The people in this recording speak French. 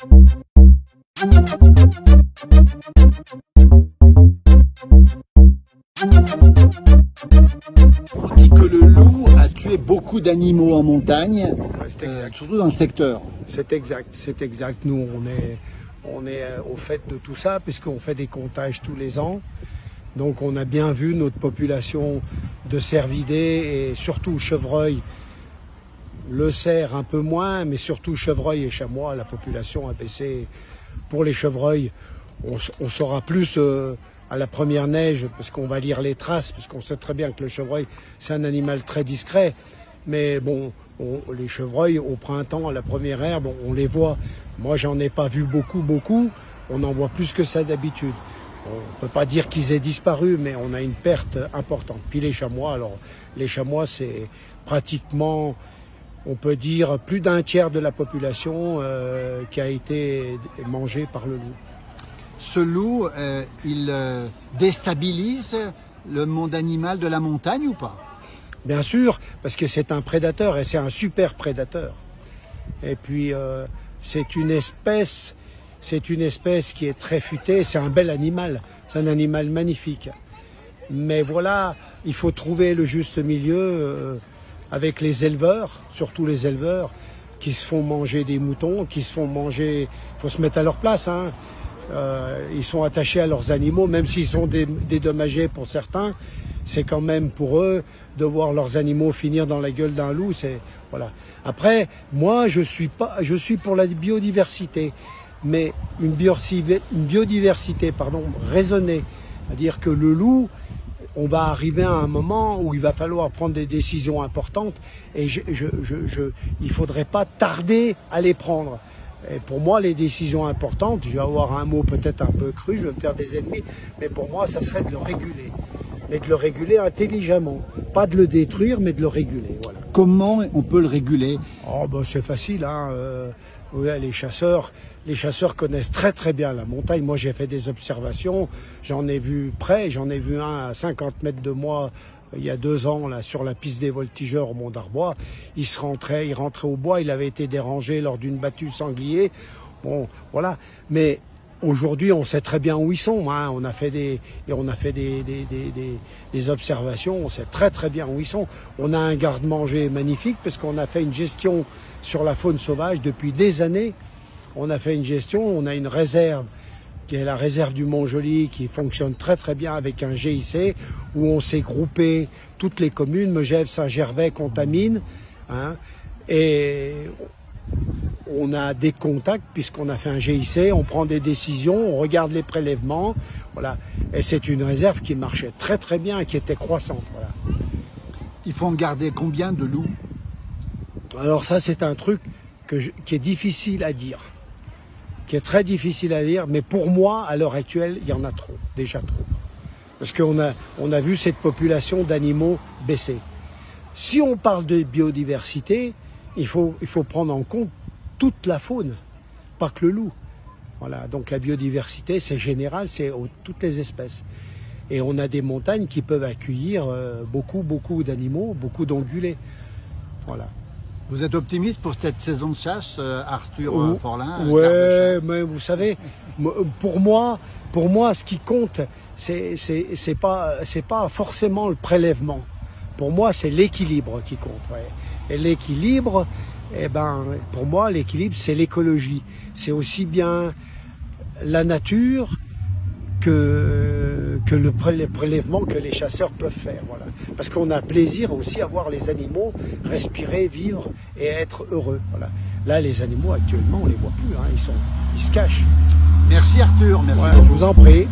On dit que le loup a tué beaucoup d'animaux en montagne, surtout dans le secteur. C'est exact. Nous, on est au fait de tout ça, puisqu'on fait des comptages tous les ans. Donc on a bien vu notre population de cervidés et surtout chevreuil, le cerf un peu moins, mais surtout chevreuil et chamois, la population a baissé. Pour les chevreuils, on saura plus à la première neige, parce qu'on va lire les traces, parce qu'on sait très bien que le chevreuil, c'est un animal très discret. Mais bon, les chevreuils, au printemps, à la première herbe, on les voit. Moi, j'en ai pas vu beaucoup. On en voit plus que ça d'habitude. On ne peut pas dire qu'ils aient disparu, mais on a une perte importante. Puis les chamois, alors, les chamois, c'est pratiquement, on peut dire, plus d'un tiers de la population qui a été mangée par le loup. Ce loup, il déstabilise le monde animal de la montagne ou pas? Bien sûr, parce que c'est un prédateur et c'est un super prédateur. Et puis, c'est une espèce qui est très futée, c'est un bel animal, c'est un animal magnifique. Mais voilà, il faut trouver le juste milieu avec les éleveurs, surtout les éleveurs, qui se font manger des moutons, qui se font manger, il faut se mettre à leur place, hein. Ils sont attachés à leurs animaux, même s'ils sont dédommagés pour certains, c'est quand même pour eux de voir leurs animaux finir dans la gueule d'un loup, c'est voilà. Après, moi je suis pour la biodiversité, mais une biodiversité raisonnée, c'est-à-dire que le loup, on va arriver à un moment où il va falloir prendre des décisions importantes et il faudrait pas tarder à les prendre. Et pour moi, les décisions importantes, je vais avoir un mot peut-être un peu cru, je vais me faire des ennemis, mais pour moi, ça serait de le réguler. Mais de le réguler intelligemment. Pas de le détruire, mais de le réguler. Voilà. Comment on peut le réguler? Oh, ben, c'est facile, hein. Ouais, les chasseurs connaissent très bien la montagne. Moi, j'ai fait des observations, j'en ai vu près, j'en ai vu un à 50 mètres de moi il y a 2 ans, là, sur la piste des voltigeurs au Mont d'Arbois. Il rentrait au bois, il avait été dérangé lors d'une battue sanglier. Bon, voilà. Mais aujourd'hui, on sait très bien où ils sont, hein. On a fait des observations, on sait très bien où ils sont. On a un garde-manger magnifique parce qu'on a fait une gestion sur la faune sauvage depuis des années. On a fait une gestion, on a une réserve qui est la réserve du Mont-Joli, qui fonctionne très bien avec un GIC, où on s'est groupé toutes les communes, Megève, Saint-Gervais, Contamine, hein, et on a des contacts puisqu'on a fait un GIC, on prend des décisions, on regarde les prélèvements, voilà. Et c'est une réserve qui marchait très bien et qui était croissante, voilà. Il faut en garder combien de loups? Alors ça, c'est un truc qui est difficile à dire, qui est très difficile à dire, mais pour moi, à l'heure actuelle, il y en a trop, déjà trop. Parce qu'on a vu cette population d'animaux baisser. Si on parle de biodiversité, il faut prendre en compte toute la faune, pas que le loup. Voilà, donc la biodiversité, c'est général, c'est toutes les espèces. Et on a des montagnes qui peuvent accueillir beaucoup d'animaux, beaucoup d'ongulés. Voilà. Vous êtes optimiste pour cette saison de chasse, Arthur Forlin? Ouais, mais vous savez, pour moi, ce qui compte, c'est pas forcément le prélèvement. Pour moi, c'est l'équilibre qui compte. Ouais. Et l'équilibre, eh ben, pour moi, l'équilibre, c'est l'écologie. C'est aussi bien la nature que le prélèvement que les chasseurs peuvent faire. Voilà. Parce qu'on a plaisir aussi à voir les animaux respirer, vivre et être heureux. Voilà. Là, les animaux, actuellement, on les voit plus. Hein, ils se cachent. Merci Arthur, merci. Ouais, je vous en prie.